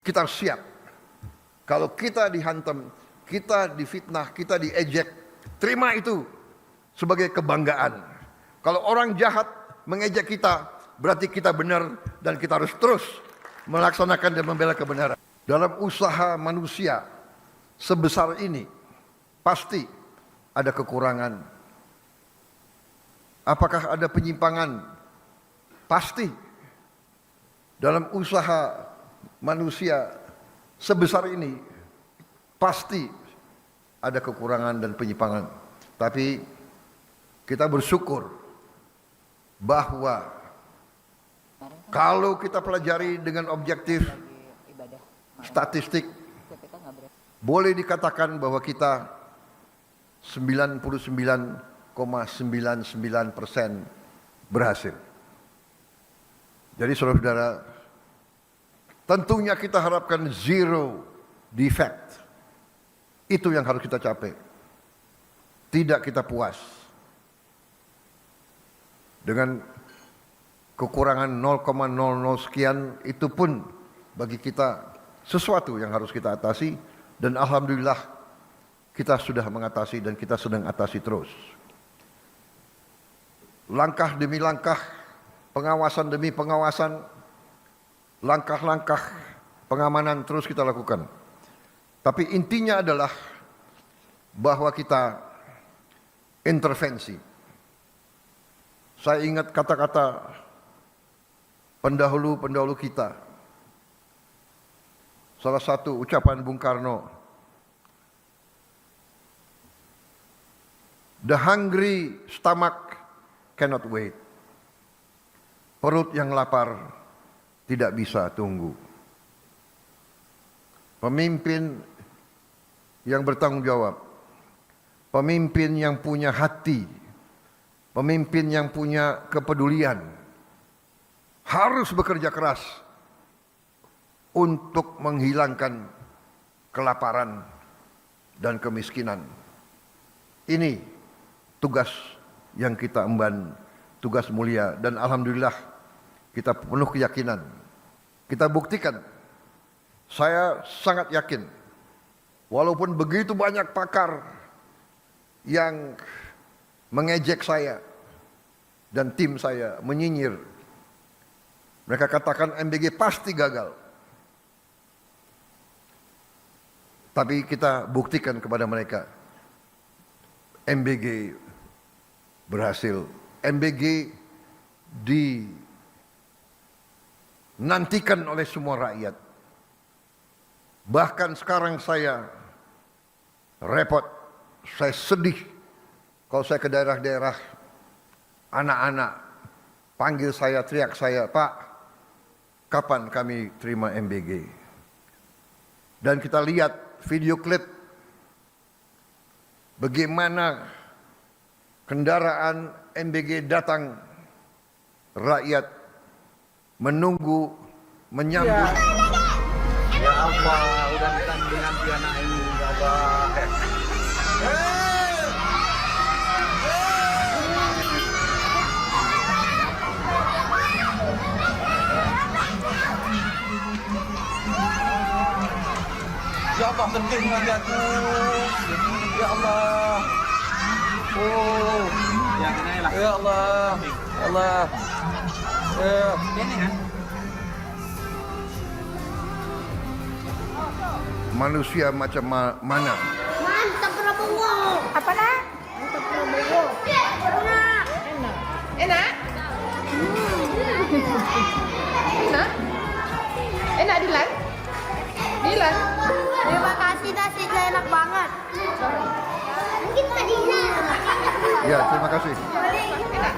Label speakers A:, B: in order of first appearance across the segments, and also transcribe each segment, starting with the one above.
A: Kita siap. Kalau kita dihantam, kita difitnah, kita diejek, terima itu sebagai kebanggaan. Kalau orang jahat mengejek kita, berarti kita benar dan kita harus terus melaksanakan dan membela kebenaran. Dalam usaha manusia sebesar ini, pasti ada kekurangan. Apakah ada penyimpangan? Pasti. Dalam usaha manusia sebesar ini, pasti ada kekurangan dan penyimpangan. Tapi kita bersyukur bahwa kalau kita pelajari dengan objektif statistik, boleh dikatakan bahwa kita 99,99% berhasil. Jadi saudara-saudara, tentunya kita harapkan zero defect. Itu yang harus kita capai. Tidak kita puas dengan kekurangan 0,00 sekian, itu pun bagi kita sesuatu yang harus kita atasi, dan alhamdulillah kita sudah mengatasi dan kita sedang atasi terus. Langkah demi langkah, pengawasan demi pengawasan, langkah-langkah pengamanan terus kita lakukan. Tapi intinya adalah bahwa kita intervensi. Saya ingat kata-kata pendahulu-pendahulu kita. Salah satu ucapan Bung Karno, "The hungry stomach cannot wait." Perut yang lapar tidak bisa tunggu. Pemimpin yang bertanggung jawab, pemimpin yang punya hati, pemimpin yang punya kepedulian, harus bekerja keras untuk menghilangkan kelaparan dan kemiskinan. Ini tugas yang kita emban, tugas mulia, dan alhamdulillah kita penuh keyakinan. Kita buktikan. Saya sangat yakin, walaupun begitu banyak pakar yang mengejek saya dan tim saya, menyinyir, mereka katakan MBG pasti gagal. Tapi kita buktikan kepada mereka, MBG berhasil. MBG dinantikan oleh semua rakyat. Bahkan sekarang saya repot, saya sedih kalau saya ke daerah-daerah, anak-anak panggil saya, teriak saya, "Pak, kapan kami terima MBG?" Dan kita lihat video klip bagaimana kendaraan MBG datang, rakyat menunggu, menyambut.
B: Ya Allah, udah nanti anak ini, ya Allah. Ya Allah, sedih lagi aku. Ya Allah. Oh, ya Allah. Ya Allah. Ini kan?
A: Manusia macam mana?
C: Mantap Prabowo. Apa nak? Mantap Prabowo. Enak. Enak? Enak? Enak Dilan? Dilan? Terima kasih, nasinya enak banget. Mungkin tadinya.
A: Ya, terima kasih.
C: Enak.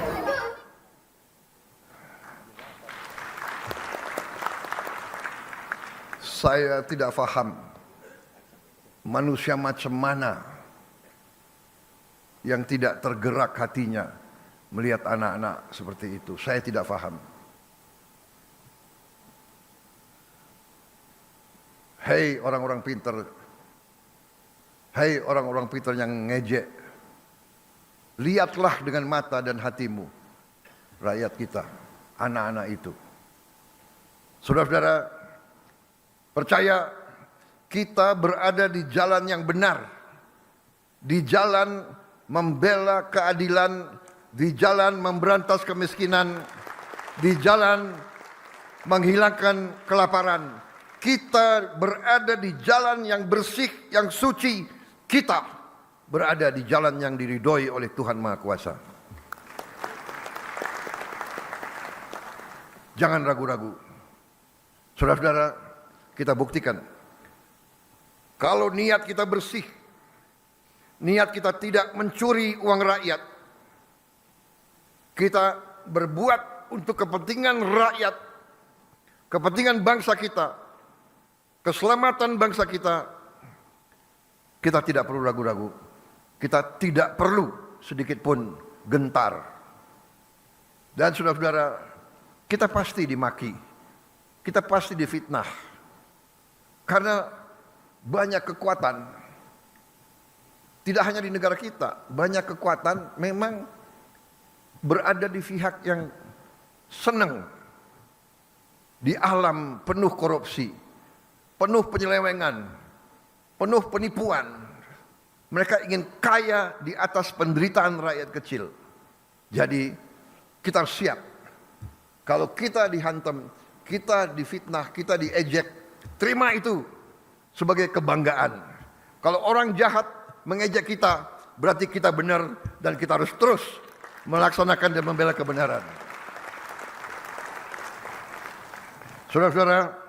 A: Saya tidak paham manusia macam mana yang tidak tergerak hatinya melihat anak-anak seperti itu. Saya tidak paham. Hei orang-orang pintar, hei orang-orang pintar yang ngejek, lihatlah dengan mata dan hatimu rakyat kita, anak-anak itu. Saudara-saudara, Percaya kita berada di jalan yang benar, di jalan membela keadilan, di jalan memberantas kemiskinan, di jalan menghilangkan kelaparan. Kita berada di jalan yang bersih, yang suci. Kita berada di jalan yang diridhoi oleh Tuhan Maha Kuasa. Jangan ragu-ragu. Saudara-saudara, kita buktikan. Kalau niat kita bersih, niat kita tidak mencuri uang rakyat, kita berbuat untuk kepentingan rakyat, kepentingan bangsa kita, keselamatan bangsa kita, kita tidak perlu ragu-ragu. Kita tidak perlu sedikit pun gentar. Dan saudara-saudara, kita pasti dimaki, kita pasti difitnah, karena banyak kekuatan, tidak hanya di negara kita, banyak kekuatan memang berada di pihak yang senang di alam penuh korupsi, penuh penyelewengan, penuh penipuan. Mereka ingin kaya di atas penderitaan rakyat kecil. Jadi kita harus siap. Kalau kita dihantam, kita difitnah, kita diejek, terima itu sebagai kebanggaan. Kalau orang jahat mengejek kita, berarti kita benar dan kita harus terus melaksanakan dan membela kebenaran. Saudara-saudara,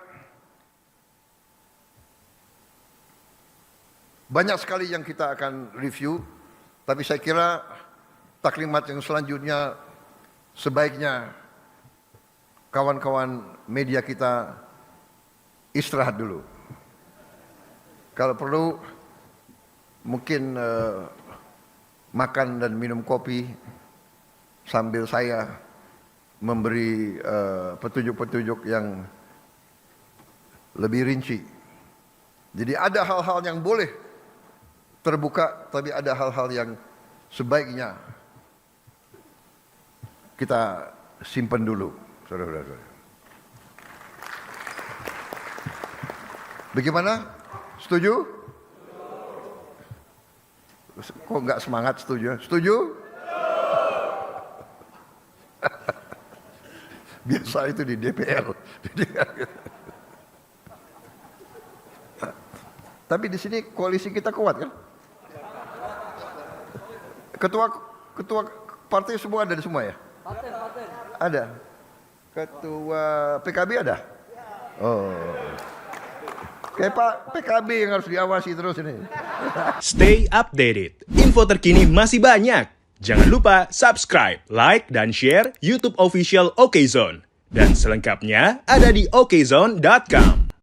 A: banyak sekali yang kita akan review, tapi saya kira taklimat yang selanjutnya sebaiknya kawan-kawan media kita istirahat dulu. Kalau perlu mungkin makan dan minum kopi sambil saya memberi petunjuk-petunjuk yang lebih rinci. Jadi ada hal-hal yang boleh terbuka, tapi ada hal-hal yang sebaiknya kita simpan dulu, saudara-saudara. Bagaimana? Setuju? Kok nggak semangat setuju? Setuju? Biasa itu di DPR. Tapi di sini koalisi kita kuat kan? Ketua partai semua ada di semua ya? Ada. Ketua PKB ada? Oh. Kayak Pak PKB yang harus diawasi terus ini.
D: Stay updated. Info terkini masih banyak. Jangan lupa subscribe, like, dan share YouTube official OKZone. Dan selengkapnya ada di okezone.com.